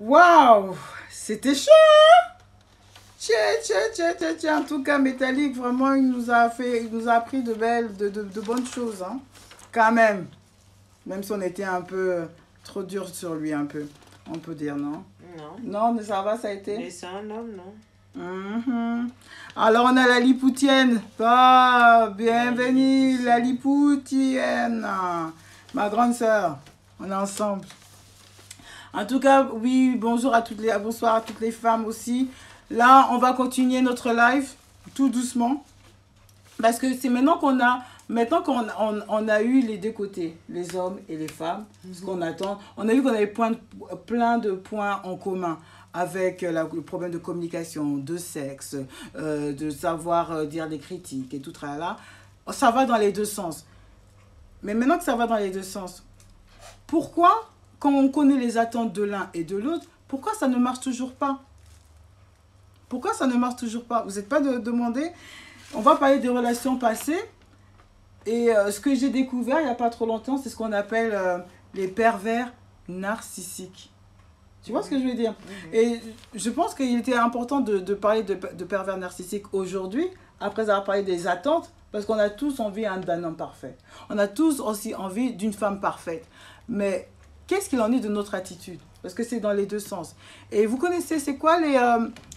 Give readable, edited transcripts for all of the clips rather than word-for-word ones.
Waouh, c'était chaud. Tiens, tiens, tiens, tiens, tiens. En tout cas, Métallique, vraiment, il nous a appris de bonnes choses, hein. Quand même. Même si on était un peu trop dur sur lui, un peu. On peut dire, non? Non. Non, mais ça va, ça a été. Mais c'est un homme, non? Mhm. Alors, on a la Lipoutienne. Ah, bienvenue, la Lipoutienne. Ma grande sœur. On est ensemble. En tout cas, oui, bonjour à toutes les, bonsoir à toutes les femmes aussi. Là, on va continuer notre live tout doucement. Parce que c'est maintenant qu'on a eu les deux côtés, les hommes et les femmes, ce qu'on attend. On a vu qu'on avait plein de points en commun avec le problème de communication, de sexe, de savoir dire des critiques et tout ça. Ça va dans les deux sens. Mais maintenant que ça va dans les deux sens, pourquoi, quand on connaît les attentes de l'un et de l'autre, pourquoi ça ne marche toujours pas? Pourquoi ça ne marche toujours pas? Vous n'êtes pas demandé? On va parler des relations passées. Et ce que j'ai découvert il n'y a pas trop longtemps, c'est ce qu'on appelle les pervers narcissiques. Tu vois ce que je veux dire? Et je pense qu'il était important de parler de pervers narcissiques aujourd'hui, après avoir parlé des attentes, parce qu'on a tous envie d'un homme parfait. On a tous aussi envie d'une femme parfaite. Mais qu'est-ce qu'il en est de notre attitude? Parce que c'est dans les deux sens. Et vous connaissez, c'est quoi les...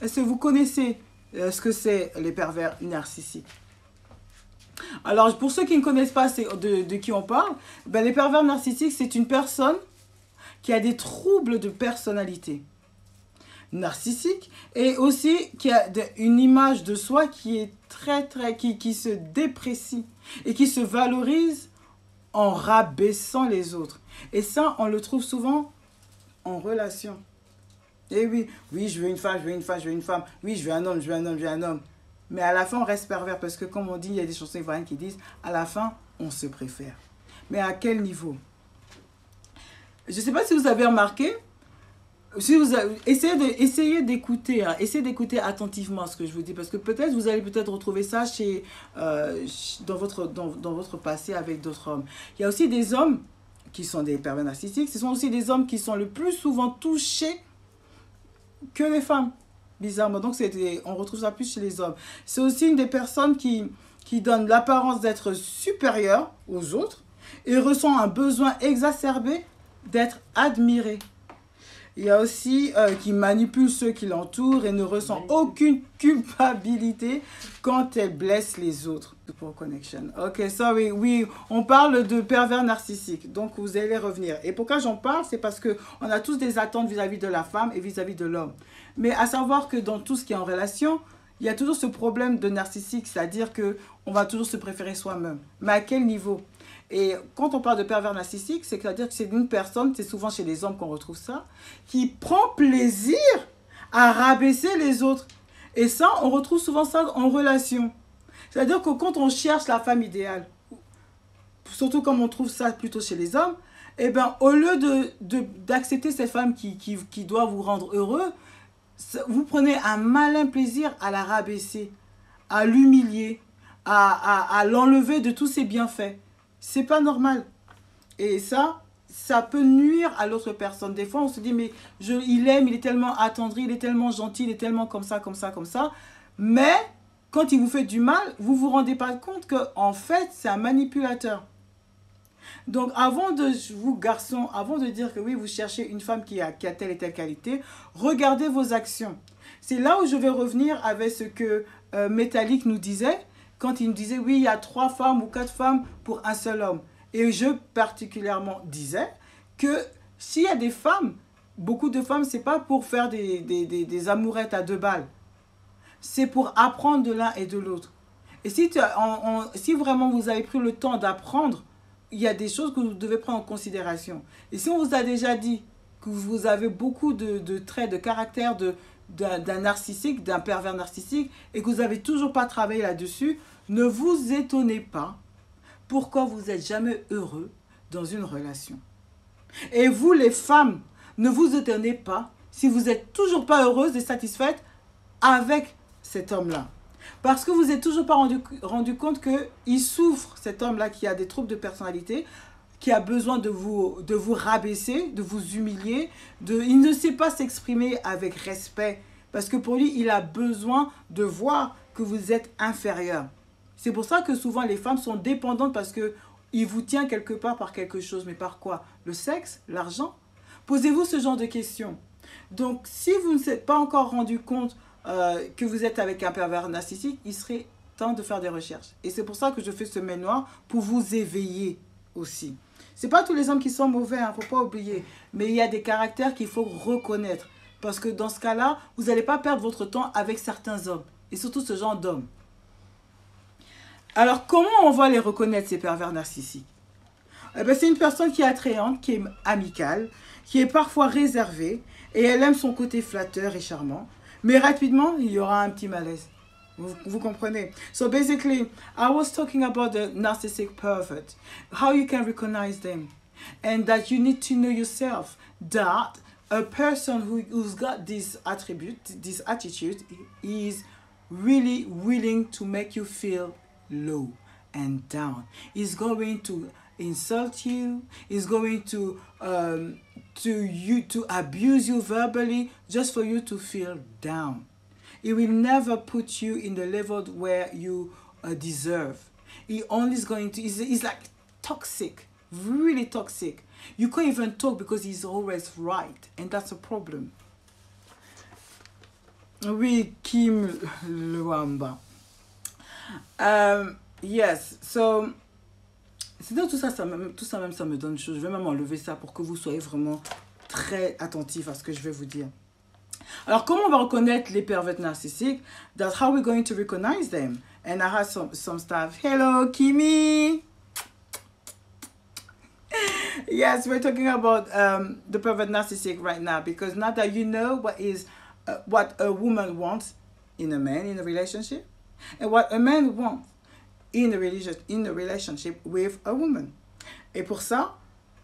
est-ce que vous connaissez ce que c'est les pervers narcissiques? Alors, pour ceux qui ne connaissent pas de qui on parle, ben, les pervers narcissiques, c'est une personne qui a des troubles de personnalité narcissique et aussi qui a une image de soi qui est qui se déprécie et qui se valorise en rabaissant les autres. Et ça, on le trouve souvent en relation. Et oui, oui, je veux une femme, je veux une femme, je veux une femme. Oui, je veux un homme, je veux un homme, je veux un homme. Mais à la fin, on reste pervers parce que, comme on dit, il y a des chansons ivoiriennes qui disent à la fin, on se préfère. Mais à quel niveau? Je ne sais pas si vous avez remarqué, si vous avez, essayez d'écouter, hein, essayez d'écouter attentivement ce que je vous dis parce que peut-être vous allez peut-être retrouver ça dans votre passé avec d'autres hommes. Il y a aussi des hommes qui sont des pervers narcissiques, ce sont aussi des hommes qui sont le plus souvent touchés que les femmes. Bizarrement, donc on retrouve ça plus chez les hommes. C'est aussi une des personnes qui donne l'apparence d'être supérieure aux autres et ressent un besoin exacerbé d'être admiré. Il y a aussi qui manipule ceux qui l'entourent et ne ressent aucune culpabilité quand elle blesse les autres. Pour connection. Ok, sorry, oui, on parle de pervers narcissiques, donc vous allez revenir. Et pourquoi j'en parle, c'est parce qu'on a tous des attentes vis-à-vis de la femme et vis-à-vis de l'homme. Mais à savoir que dans tout ce qui est en relation, il y a toujours ce problème de narcissique, c'est-à-dire qu'on va toujours se préférer soi-même. Mais à quel niveau? Et quand on parle de pervers narcissique, c'est-à-dire que c'est une personne, c'est souvent chez les hommes qu'on retrouve ça, qui prend plaisir à rabaisser les autres. Et ça, on retrouve souvent ça en relation. C'est-à-dire que quand on cherche la femme idéale, surtout comme on trouve ça plutôt chez les hommes, eh ben, au lieu d'accepter cette femme qui doit vous rendre heureux, vous prenez un malin plaisir à la rabaisser, à l'humilier, à l'enlever de tous ses bienfaits. C'est pas normal. Et ça peut nuire à l'autre personne. Des fois, on se dit, mais il aime, il est tellement attendri, il est tellement gentil, il est tellement comme ça, comme ça, comme ça. Mais quand il vous fait du mal, vous ne vous rendez pas compte qu'en fait, c'est un manipulateur. Donc, avant de vous, garçons, avant de dire que oui, vous cherchez une femme qui a telle et telle qualité, regardez vos actions. C'est là où je vais revenir avec ce que Métallique nous disait, quand il nous disait, oui, il y a 3 femmes ou 4 femmes pour un seul homme. Et je particulièrement disais que s'il y a des femmes, beaucoup de femmes, ce n'est pas pour faire des amourettes à 2 balles. C'est pour apprendre de l'un et de l'autre. Et si vraiment vous avez pris le temps d'apprendre, il y a des choses que vous devez prendre en considération. Et si on vous a déjà dit que vous avez beaucoup de traits de caractère d'un narcissique, d'un pervers narcissique, et que vous n'avez toujours pas travaillé là-dessus, ne vous étonnez pas pourquoi vous n'êtes jamais heureux dans une relation. Et vous, les femmes, ne vous étonnez pas si vous n'êtes toujours pas heureuse et satisfaite avec cet homme-là. Parce que vous n'êtes toujours pas rendu compte qu'il souffre, cet homme-là qui a des troubles de personnalité, qui a besoin de vous rabaisser, de vous humilier. Il ne sait pas s'exprimer avec respect. Parce que pour lui, il a besoin de voir que vous êtes inférieur. C'est pour ça que souvent les femmes sont dépendantes parce qu'il vous tient quelque part par quelque chose. Mais par quoi? Le sexe? L'argent? Posez-vous ce genre de questions. Donc, si vous ne vous êtes pas encore rendu compte que vous êtes avec un pervers narcissique, il serait temps de faire des recherches. Et c'est pour ça que je fais ce mémoire, pour vous éveiller aussi. Ce n'est pas tous les hommes qui sont mauvais, il ne faut pas oublier. Mais il y a des caractères qu'il faut reconnaître. Parce que dans ce cas-là, vous n'allez pas perdre votre temps avec certains hommes. Et surtout ce genre d'hommes. Alors, comment on va les reconnaître, ces pervers narcissiques? C'est une personne qui est attrayante, qui est amicale, qui est parfois réservée. Et elle aime son côté flatteur et charmant. Mais rapidement, il y aura un petit malaise. Vous comprenez? So basically, I was talking about the narcissistic pervert. How you can recognize them. And that you need to know yourself that a person who's got this attribute, this attitude, is really willing to make you feel low and down. He's going to insult you. He's going to abuse you verbally just for you to feel down. He will never put you in the level where you deserve. He only is going to, he's like toxic, really toxic. You can't even talk because he's always right. And that's a problem. Oui, Kim Luamba. Yes, so... Sinon, tout ça même, ça me donne chaud. Je vais même enlever ça pour que vous soyez vraiment très attentifs à ce que je vais vous dire. Alors, comment on va reconnaître les pervers narcissiques? That's how we're going to recognize them. And I have some stuff. Hello, Kimi. Yes, we're talking about the pervert narcissist right now, because now that you know what a woman wants in a man in a relationship, and what a man wants in a relationship with a woman. Et pour ça,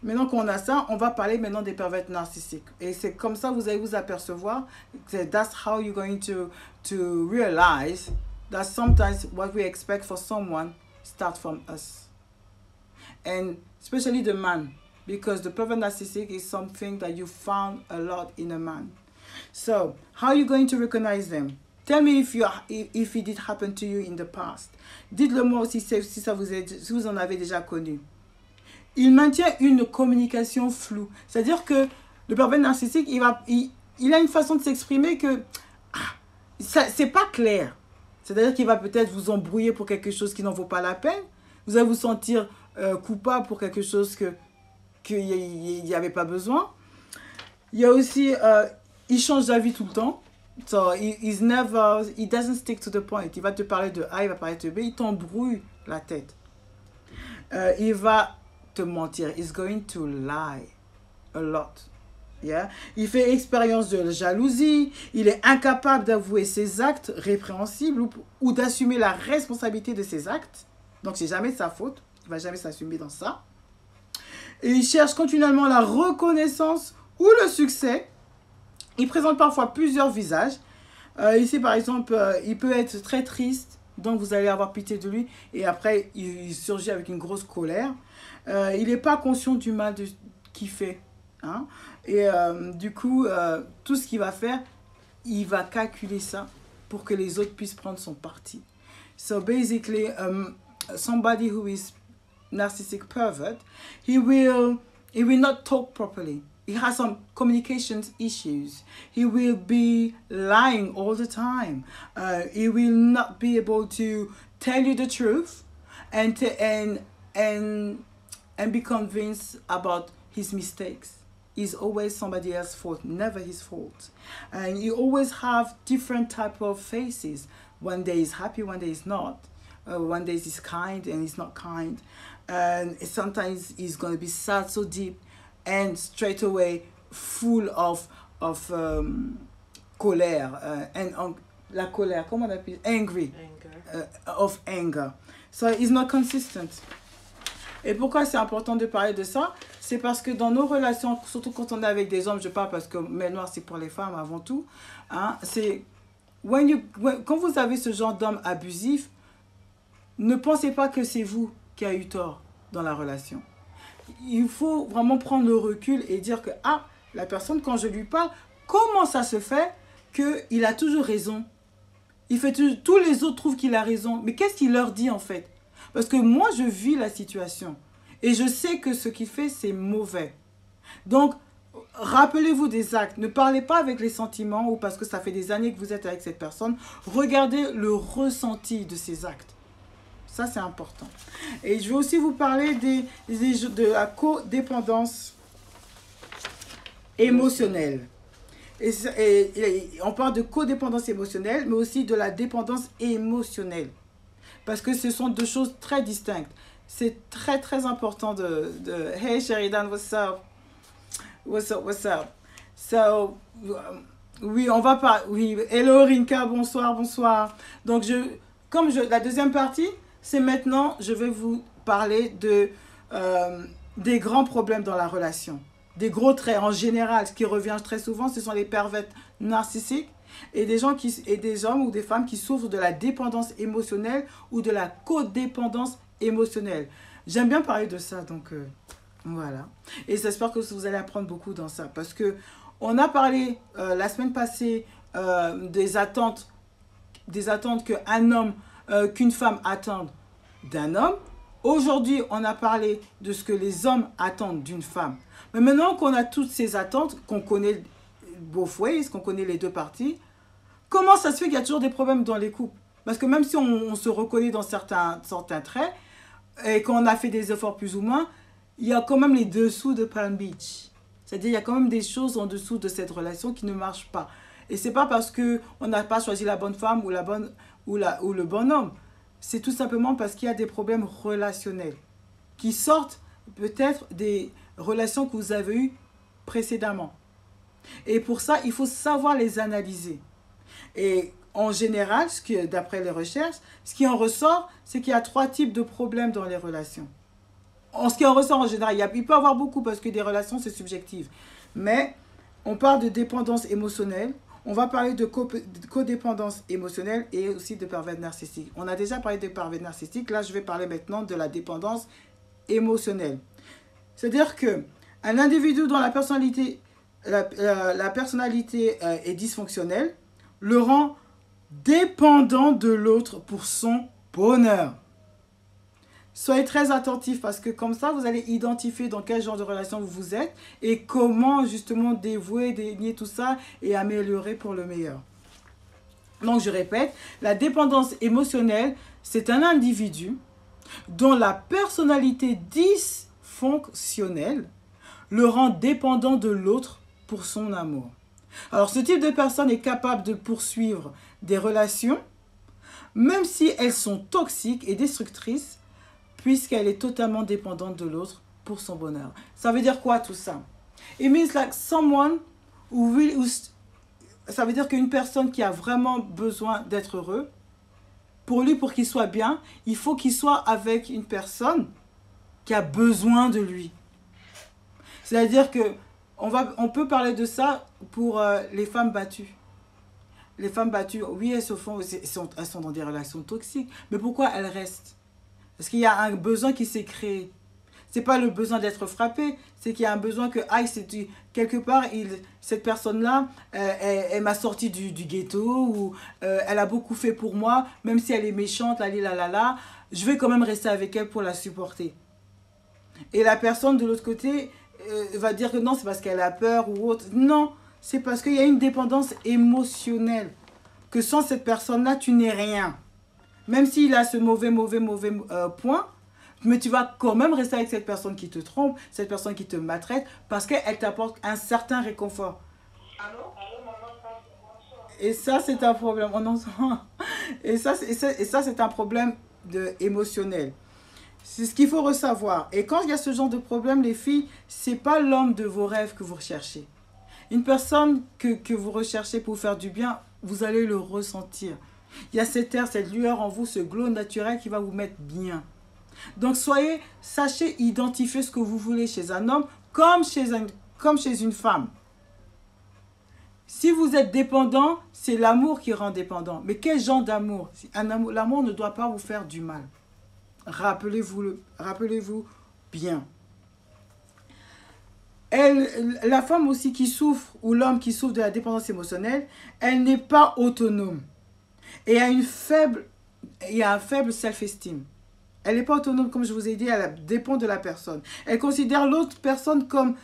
maintenant qu'on a ça, on va parler maintenant des pervers narcissiques. Et c'est comme ça vous allez vous apercevoir. That's how you're going to realize that sometimes what we expect for someone starts from us. And especially the man, because the pervert narcissist is something that you found a lot in a man. So, how are you going to recognize them? Tell me if it did happen to you in the past. Dites-le moi aussi si vous en avez déjà connu. Il maintient une communication floue. C'est-à-dire que le pervers narcissique, il a une façon de s'exprimer que c'est pas clair. C'est-à-dire qu'il va peut-être vous embrouiller pour quelque chose qui n'en vaut pas la peine. Vous allez vous sentir coupable pour quelque chose qu'il n'y avait pas besoin. Il y a aussi, il change d'avis tout le temps. So, he doesn't stick to the point. Il va te parler de A, il va parler de B, il t'embrouille la tête. Il va te mentir. He's going to lie a lot. Yeah? Il fait expérience de jalousie. Il est incapable d'avouer ses actes répréhensibles ou d'assumer la responsabilité de ses actes. Donc, c'est jamais de sa faute. Il ne va jamais s'assumer dans ça. Et il cherche continuellement la reconnaissance ou le succès. Il présente parfois plusieurs visages. Ici, par exemple, il peut être très triste. Donc, vous allez avoir pitié de lui. Et après, il surgit avec une grosse colère. Il n'est pas conscient du mal qu'il fait. Hein? Et du coup, tout ce qu'il va faire, il va calculer ça pour que les autres puissent prendre son parti. So, basically, somebody who is narcissistic pervert, he will not talk properly. He has some communication issues. He will be lying all the time. He will not be able to tell you the truth and be convinced about his mistakes. It's always somebody else's fault, never his fault. And you always have different type of faces. One day he's happy, one day he's not. One day he's kind and he's not kind. And sometimes he's going to be sad so deep and straight away full of colère. La colère, comment on appelle? Angry. Of anger. So he's not consistent. Et pourquoi c'est important de parler de ça? C'est parce que dans nos relations, surtout quand on est avec des hommes, je parle parce que maintenant c'est pour les femmes avant tout, hein, c'est quand vous avez ce genre d'homme abusif, ne pensez pas que c'est vous qui avez eu tort dans la relation. il faut vraiment prendre le recul et dire que, ah, la personne, quand je lui parle, comment ça se fait qu'il a toujours raison? Il fait tous les autres trouvent qu'il a raison. Mais qu'est-ce qu'il leur dit en fait? Parce que moi, je vis la situation. Et je sais que ce qu'il fait, c'est mauvais. Donc, rappelez-vous des actes. Ne parlez pas avec les sentiments ou parce que ça fait des années que vous êtes avec cette personne. Regardez le ressenti de ces actes. Ça, c'est important. Et je vais aussi vous parler de la codépendance émotionnelle. Et on parle de codépendance émotionnelle, mais aussi de la dépendance émotionnelle. Parce que ce sont deux choses très distinctes. C'est très, très important Hey, Sheridan, what's up? What's up, what's up? So, oui, on va pas... Oui, hello, Rinka, bonsoir, bonsoir. Donc, la deuxième partie, c'est maintenant, je vais vous parler des grands problèmes dans la relation. Des gros traits en général, ce qui revient très souvent, ce sont les pervers narcissiques et des hommes ou des femmes qui souffrent de la dépendance émotionnelle ou de la codépendance émotionnelle. J'aime bien parler de ça, donc voilà. Et j'espère que vous allez apprendre beaucoup dans ça, parce que on a parlé la semaine passée des attentes qu'un homme, qu'une femme attendent d'un homme. Aujourd'hui, on a parlé de ce que les hommes attendent d'une femme. Mais maintenant qu'on a toutes ces attentes, qu'on connaît both ways, qu'on connaît les deux parties, comment ça se fait qu'il y a toujours des problèmes dans les couples? Parce que même si on se reconnaît dans certains traits, et qu'on a fait des efforts plus ou moins, il y a quand même les dessous de Palm Beach. C'est-à-dire il y a quand même des choses en dessous de cette relation qui ne marchent pas. Et ce n'est pas parce qu'on n'a pas choisi la bonne femme ou le bon homme. C'est tout simplement parce qu'il y a des problèmes relationnels qui sortent peut-être des relations que vous avez eues précédemment. Et pour ça, il faut savoir les analyser. Et en général, d'après les recherches, ce qui en ressort, c'est qu'il y a 3 types de problèmes dans les relations. Ce qui en ressort en général, il peut y avoir beaucoup parce que des relations, c'est subjectif. Mais on parle de dépendance émotionnelle. On va parler de codépendance émotionnelle et aussi de pervers narcissique. On a déjà parlé de pervers narcissique. Là, je vais parler maintenant de la dépendance émotionnelle. C'est-à-dire qu'un individu dont la personnalité est dysfonctionnelle le rend dépendant de l'autre pour son bonheur. Soyez très attentifs parce que comme ça, vous allez identifier dans quel genre de relation vous êtes et comment justement dévouer, dénier tout ça et améliorer pour le meilleur. Donc, je répète, la dépendance émotionnelle, c'est un individu dont la personnalité dysfonctionnelle le rend dépendant de l'autre pour son amour. Alors, ce type de personne est capable de poursuivre des relations, même si elles sont toxiques et destructrices, puisqu'elle est totalement dépendante de l'autre pour son bonheur. Ça veut dire quoi tout ça? It means like someone ça veut dire qu'une personne qui a vraiment besoin d'être heureux, pour qu'il soit bien, il faut qu'il soit avec une personne qui a besoin de lui. C'est-à-dire que on peut parler de ça pour les femmes battues. Les femmes battues, oui, elles sont dans des relations toxiques, mais pourquoi elles restent? Parce qu'il y a un besoin qui s'est créé. Ce n'est pas le besoin d'être frappé, c'est qu'il y a un besoin que, quelque part, cette personne-là, elle m'a sorti du ghetto, ou elle a beaucoup fait pour moi, même si elle est méchante, je vais quand même rester avec elle pour la supporter. Et la personne de l'autre côté va dire que non, c'est parce qu'elle a peur ou autre. Non, c'est parce qu'il y a une dépendance émotionnelle. Que sans cette personne-là, tu n'es rien. Même s'il a ce mauvais point, mais tu vas quand même rester avec cette personne qui te trompe, cette personne qui te maltraite, parce qu'elle t'apporte un certain réconfort. Et ça, c'est un problème. On entend. Et ça, c'est un problème émotionnel. C'est ce qu'il faut ressavoir. Et quand il y a ce genre de problème, les filles, ce n'est pas l'homme de vos rêves que vous recherchez. Une personne que vous recherchez pour faire du bien, vous allez le ressentir. Il y a cette lueur en vous, ce glow naturel qui va vous mettre bien. Donc, sachez identifier ce que vous voulez chez un homme comme chez une femme. Si vous êtes dépendant, c'est l'amour qui rend dépendant. Mais quel genre d'amour? L'amour ne doit pas vous faire du mal. Rappelez-vous bien. La femme aussi qui souffre, ou l'homme qui souffre de la dépendance émotionnelle, elle n'est pas autonome. Et a un faible self-esteem. Elle n'est pas autonome, comme je vous ai dit, elle dépend de la personne. Elle considère l'autre personne comme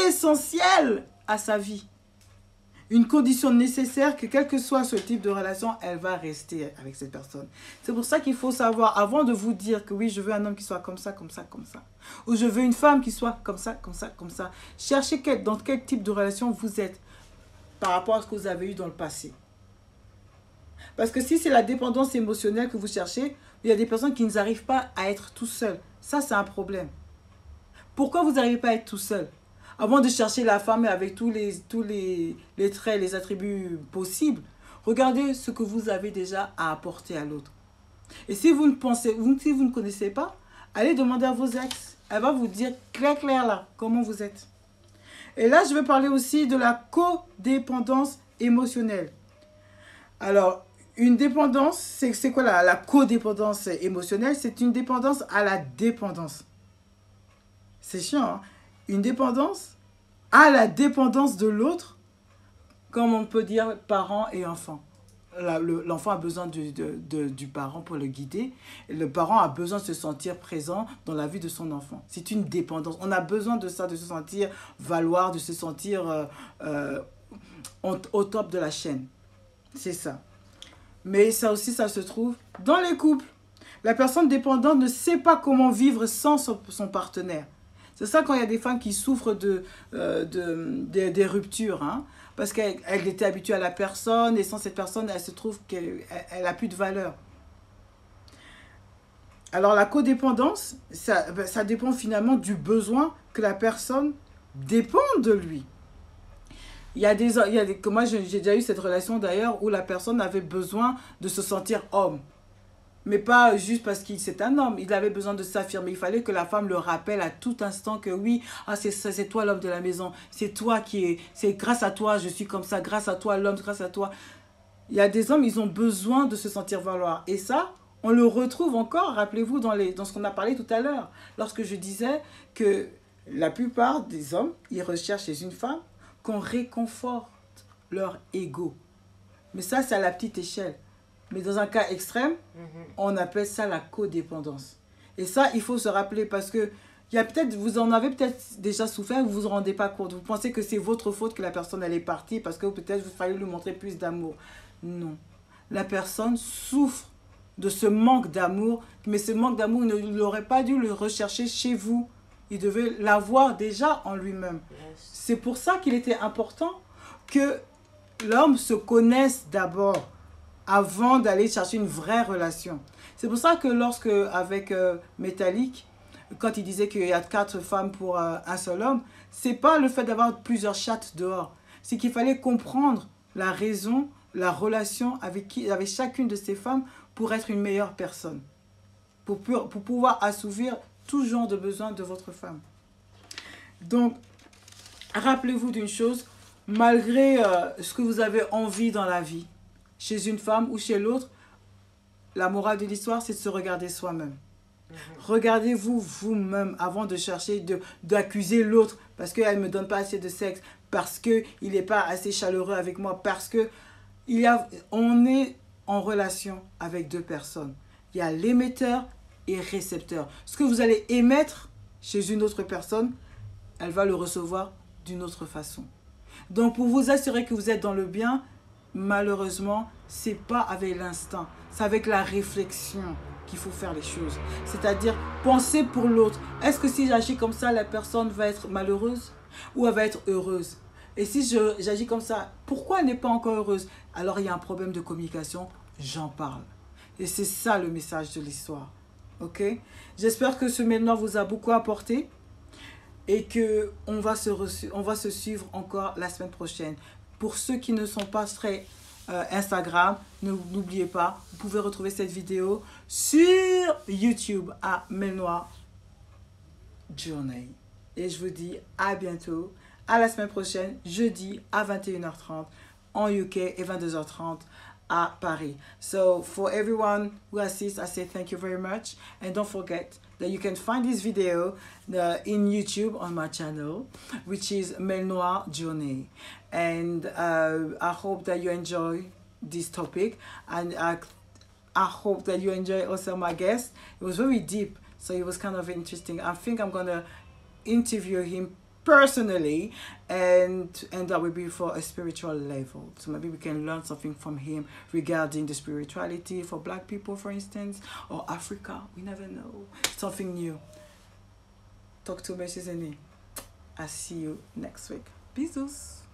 essentielle à sa vie. Une condition nécessaire que quel que soit ce type de relation, elle va rester avec cette personne. C'est pour ça qu'il faut savoir, avant de vous dire que oui, je veux un homme qui soit comme ça, comme ça, comme ça, ou je veux une femme qui soit comme ça, comme ça, comme ça, cherchez dans quel type de relation vous êtes par rapport à ce que vous avez eu dans le passé. Parce que si c'est la dépendance émotionnelle que vous cherchez, il y a des personnes qui n'arrivent pas à être tout seules. Ça, c'est un problème. Pourquoi vous n'arrivez pas à être tout seul? Avant de chercher la femme avec tous les traits, les attributs possibles, regardez ce que vous avez déjà à apporter à l'autre. Et si vous ne connaissez pas, allez demander à vos ex. Elle va vous dire clair là comment vous êtes. Et là, je vais parler aussi de la codépendance émotionnelle. Alors, une dépendance, c'est quoi la codépendance émotionnelle? C'est une dépendance à la dépendance. C'est chiant, hein? Une dépendance à la dépendance de l'autre, comme on peut dire parents et enfants. L'enfant a besoin du parent pour le guider. Et le parent a besoin de se sentir présent dans la vie de son enfant. C'est une dépendance. On a besoin de ça, de se sentir valoir, de se sentir au top de la chaîne. C'est ça. Mais ça aussi, ça se trouve dans les couples. La personne dépendante ne sait pas comment vivre sans son partenaire. C'est ça quand il y a des femmes qui souffrent des ruptures. Hein, parce qu'elle était habituée à la personne et sans cette personne, elle se trouve qu'elle n'a plus de valeur. Alors la codépendance, ça dépend finalement du besoin que la personne dépend de lui. Moi, j'ai déjà eu cette relation d'ailleurs où la personne avait besoin de se sentir homme. Mais pas juste parce qu'il c'est un homme. Il avait besoin de s'affirmer. Il fallait que la femme le rappelle à tout instant que oui, c'est toi l'homme de la maison. C'est toi c'est grâce à toi, je suis comme ça. Grâce à toi, l'homme, grâce à toi. Il y a des hommes, ils ont besoin de se sentir valoir. Et ça, on le retrouve encore, rappelez-vous, dans ce qu'on a parlé tout à l'heure. Lorsque je disais que la plupart des hommes, ils recherchent chez une femme qu'on réconforte leur ego. Mais ça, c'est à la petite échelle. Mais dans un cas extrême, on appelle ça la codépendance. Et ça, il faut se rappeler parce que vous en avez peut-être déjà souffert, vous ne vous rendez pas compte. Vous pensez que c'est votre faute que la personne elle est partie parce que peut-être vous fallait lui montrer plus d'amour. Non. La personne souffre de ce manque d'amour, mais ce manque d'amour, il n'aurait pas dû le rechercher chez vous. Il devait l'avoir déjà en lui-même. Yes. C'est pour ça qu'il était important que l'homme se connaisse d'abord avant d'aller chercher une vraie relation. C'est pour ça que lorsque, avec Metallic, quand il disait qu'il y a 4 femmes pour un seul homme, c'est pas le fait d'avoir plusieurs chattes dehors. C'est qu'il fallait comprendre la raison, la relation avec chacune de ces femmes pour être une meilleure personne. Pour pouvoir assouvir tout genre de besoins de votre femme. Donc, rappelez-vous d'une chose, malgré ce que vous avez envie dans la vie, chez une femme ou chez l'autre, la morale de l'histoire, c'est de se regarder soi-même. Regardez-vous vous-même avant de chercher, d'accuser l'autre parce qu'elle ne me donne pas assez de sexe, parce qu'il n'est pas assez chaleureux avec moi, parce que on est en relation avec 2 personnes. Il y a l'émetteur et récepteur. Ce que vous allez émettre chez une autre personne, elle va le recevoir d'une autre façon. Donc pour vous assurer que vous êtes dans le bien, malheureusement, c'est pas avec l'instinct, c'est avec la réflexion qu'il faut faire les choses. C'est-à-dire penser pour l'autre. Est-ce que si j'agis comme ça, la personne va être malheureuse ou elle va être heureuse? Et si j'agis comme ça, pourquoi elle n'est pas encore heureuse? Alors il y a un problème de communication, j'en parle. Et c'est ça le message de l'histoire. Ok? J'espère que ce mémoire vous a beaucoup apporté et qu'on va se suivre encore la semaine prochaine. Pour ceux qui ne sont pas très Instagram, n'oubliez pas, vous pouvez retrouver cette vidéo sur YouTube à Melnoir Journey. Et je vous dis à bientôt, à la semaine prochaine, jeudi à 21h30 en UK et 22h30 at Paris. So for everyone who assists, I say thank you very much. And don't forget that you can find this video in YouTube on my channel, which is Mel Noir Journey. And I hope that you enjoy this topic, and I hope that you enjoy also my guest. It was very deep, so it was kind of interesting. I think I'm gonna interview him personally, and that will be for a spiritual level, so maybe we can learn something from him regarding the spirituality for Black people, for instance, or Africa. We never know, something new. Talk to Mrs. Zeni. I see you next week. Bisous.